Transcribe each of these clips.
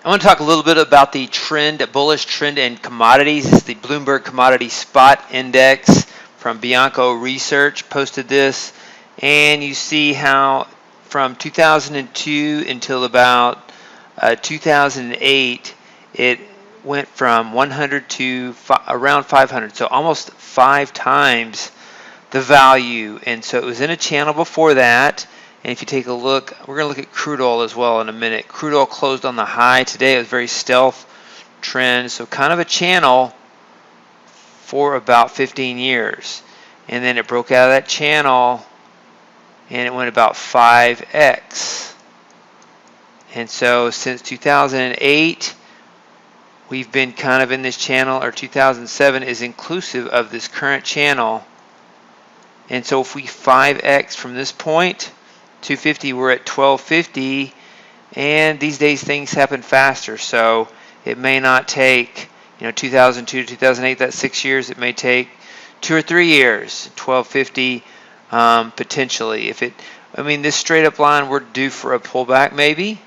I want to talk a little bit about the trend, a bullish trend in commodities. This is the Bloomberg Commodity Spot Index from Bianco Research posted this, and you see how from 2002 until about 2008, it went from 100 to around 500, so almost 5 times the value. And so it was in a channel before that. And if you take a look, we're going to look at crude oil as well in a minute. Crude oil closed on the high today. It was very stealth trend, so kind of a channel for about 15 years. And then it broke out of that channel and it went about 5x. And so since 2008, we've been kind of in this channel, or 2007 is inclusive of this current channel. And so if we 5x from this point, 250, we're at 1250, and these days things happen faster, so it may not take 2002 to 2008, that's 6 years. It may take 2 or 3 years. 1250 potentially. This straight up line, we're due for a pullback maybe,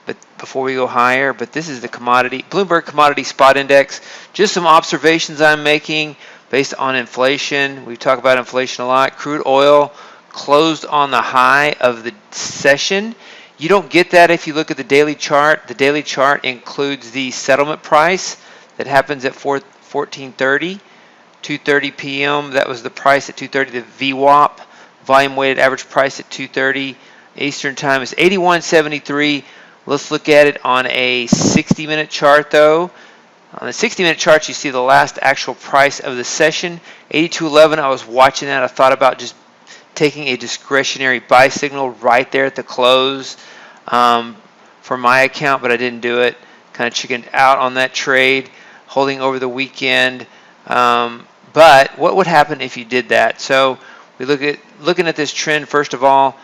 but before we go higher. But this is the Bloomberg Commodity Spot Index. Just some observations I'm making based on inflation. We talk about inflation a lot. Crude oil closed on the high of the session. You don't get that if you look at the daily chart. The daily chart includes the settlement price that happens at 14:30, 2:30 p.m. That was the price at 2:30. The VWAP, volume weighted average price at 2:30 Eastern time, is 81.73. Let's look at it on a 60-minute chart though. On the 60-minute chart, you see the last actual price of the session, 82.11. I was watching that. I thought about just taking a discretionary buy signal right there at the close for my account, but I didn't do it. Kind of chickened out on that trade, holding over the weekend. But what would happen if you did that? So we looking at this trend. First of all,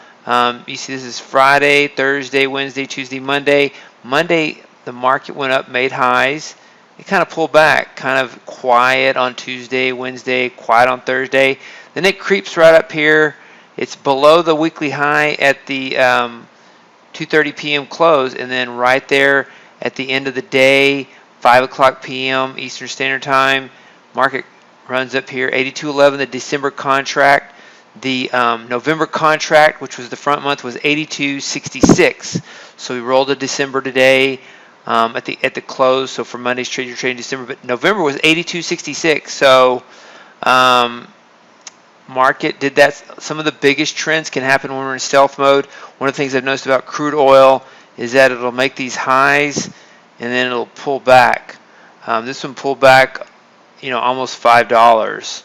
you see this is Friday, Thursday, Wednesday, Tuesday, Monday. Monday, the market went up, made highs. It kind of pulled back, kind of quiet on Tuesday, Wednesday, quiet on Thursday. Then it creeps right up here. It's below the weekly high at the 2:30 p.m. close, and then right there at the end of the day, 5 o'clock p.m. Eastern Standard Time, market runs up here, 82.11. The December contract, the November contract, which was the front month, was 82.66. So we rolled a December today at the close. So for Monday's trade, you're trading December, but November was 82.66. So market did that. Some of the biggest trends can happen when we're in stealth mode. One of the things I've noticed about crude oil is that it'll make these highs and then it'll pull back. This one pulled back, almost $5,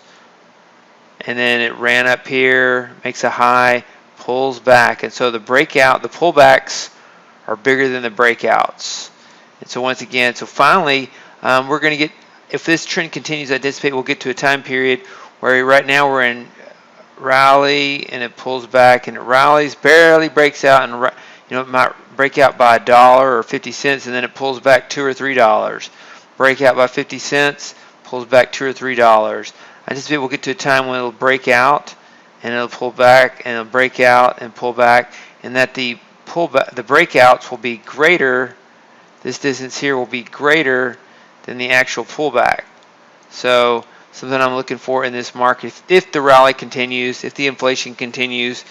and then it ran up here, makes a high, pulls back, and so the pullbacks are bigger than the breakouts. And so once again, finally, we're going to get, if this trend continues, I anticipate we'll get to a time period where right now we're in rally and it pulls back and it rallies, barely breaks out, and it might break out by $1 or 50 cents, and then it pulls back $2 or $3. Break out by 50 cents, pulls back $2 or $3. I anticipate we'll get to a time when it'll break out and it'll pull back and it'll break out and pull back, and that the breakouts will be greater. This distance here will be greater than the actual pullback. So something I'm looking for in this market, if the rally continues, if the inflation continues,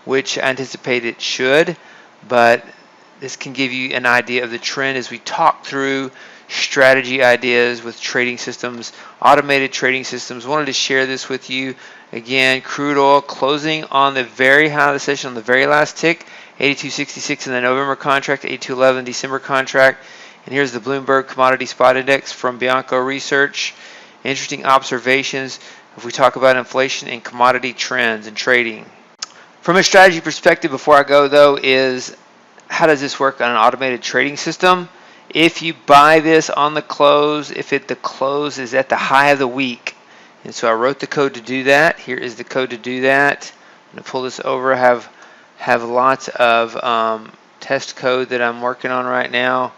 which I anticipate it should, but this can give you an idea of the trend as we talk through strategy ideas with trading systems, automated trading systems. Wanted to share this with you. Again, crude oil closing on the very high of the session, on the very last tick, 82.66 in the November contract, 82.11 December contract. And here's the Bloomberg Commodity Spot Index from Bianco Research. Interesting observations if we talk about inflation and commodity trends and trading. From a strategy perspective, before I go though, is how does this work on an automated trading system? If you buy this on the close, the close is at the high of the week, and so I wrote the code to do that. Here is the code to do that. I'm going to pull this over. I have lots of test code that I'm working on right now.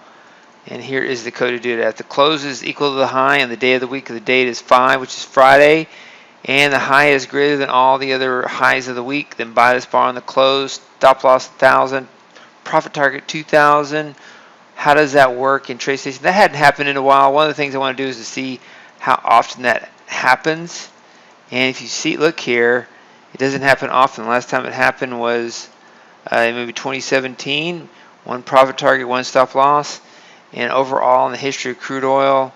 And here is the code to do that. The close is equal to the high, and the day of the week of the date is 5, which is Friday. And the high is greater than all the other highs of the week. Then buy this bar on the close. Stop loss 1,000. Profit target 2,000. how does that work in trade station? That hadn't happened in a while. One of the things I want to do is to see how often that happens. And if you see, look here, it doesn't happen often. The last time it happened was maybe 2017. One profit target, one stop loss. And overall in the history of crude oil,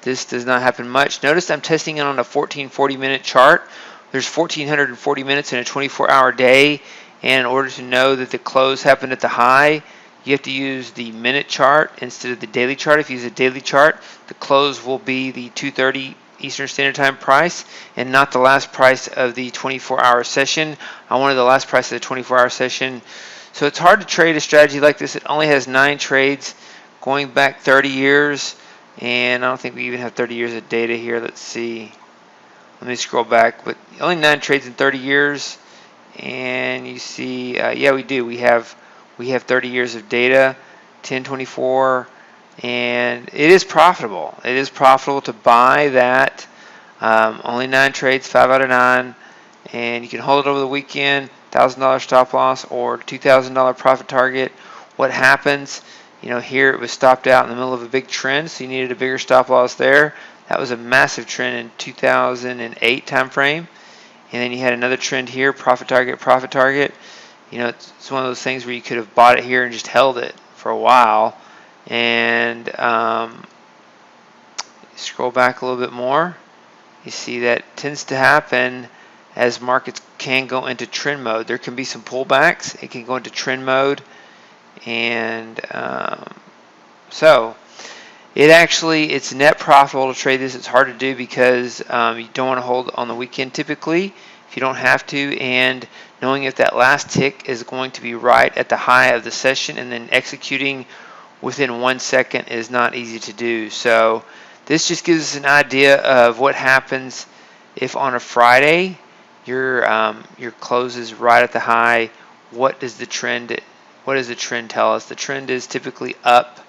this does not happen much. Notice I'm testing it on a 1440-minute chart. There's 1440 minutes in a 24-hour day, and in order to know that the close happened at the high, you have to use the minute chart instead of the daily chart. If you use a daily chart, the close will be the 2:30 Eastern Standard Time price and not the last price of the 24-hour session. I wanted the last price of the 24-hour session. So it's hard to trade a strategy like this. It only has 9 trades going back 30 years. And I don't think we even have 30 years of data here. Let's see. Let me scroll back. But only 9 trades in 30 years. And you see, yeah, we do. We have 30 years of data, 1024, and it is profitable. It is profitable to buy that. Only 9 trades, 5 out of 9, and you can hold it over the weekend. $1,000 stop loss or $2,000 profit target. What happens? You know, here it was stopped out in the middle of a big trend, so you needed a bigger stop loss there. That was a massive trend in 2008 time frame. And then you had another trend here, profit target, profit target. You know, it's one of those things where you could have bought it here and just held it for a while. And scroll back a little bit more. You see that tends to happen as markets can go into trend mode. There can be some pullbacks. It can go into trend mode. And so it's net profitable to trade this. It's hard to do because you don't want to hold on the weekend typically if you don't have to, and knowing if that last tick is going to be right at the high of the session and then executing within 1 second is not easy to do. So this just gives us an idea of what happens if on a Friday your close is right at the high. What does the trend tell us? The trend is typically up.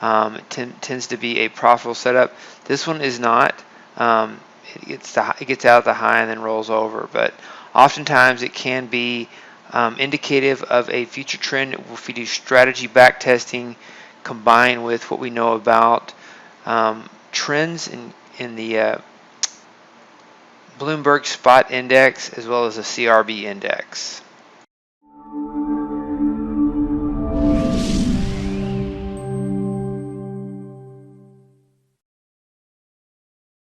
It tends to be a profitable setup. This one is not. It gets out of the high and then rolls over. But oftentimes it can be indicative of a future trend if we do strategy back testing combined with what we know about trends in the Bloomberg Spot Index as well as the CRB Index.